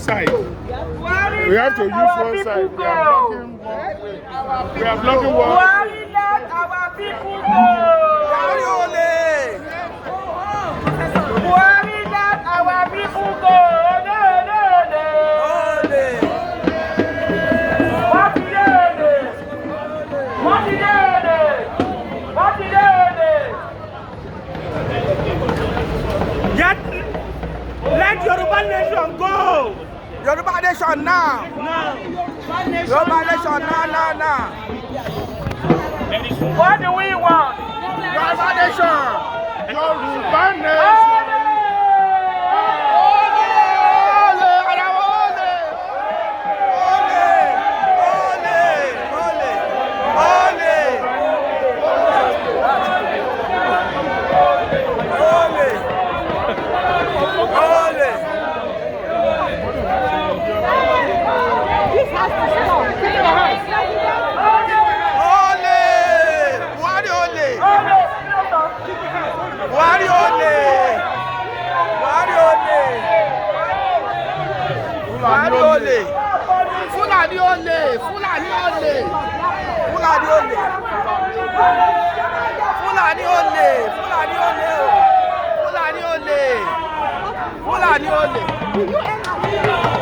side. We have to use one side. We are blocking one way. We are blocking one. Buhari let our people go. Buhari let our people go. Let Yoruba nation go. Yoruba nation now. Yoruba nation now. What do we want? Yoruba nation. Yoruba nation. Fulani ole. Fulani ole.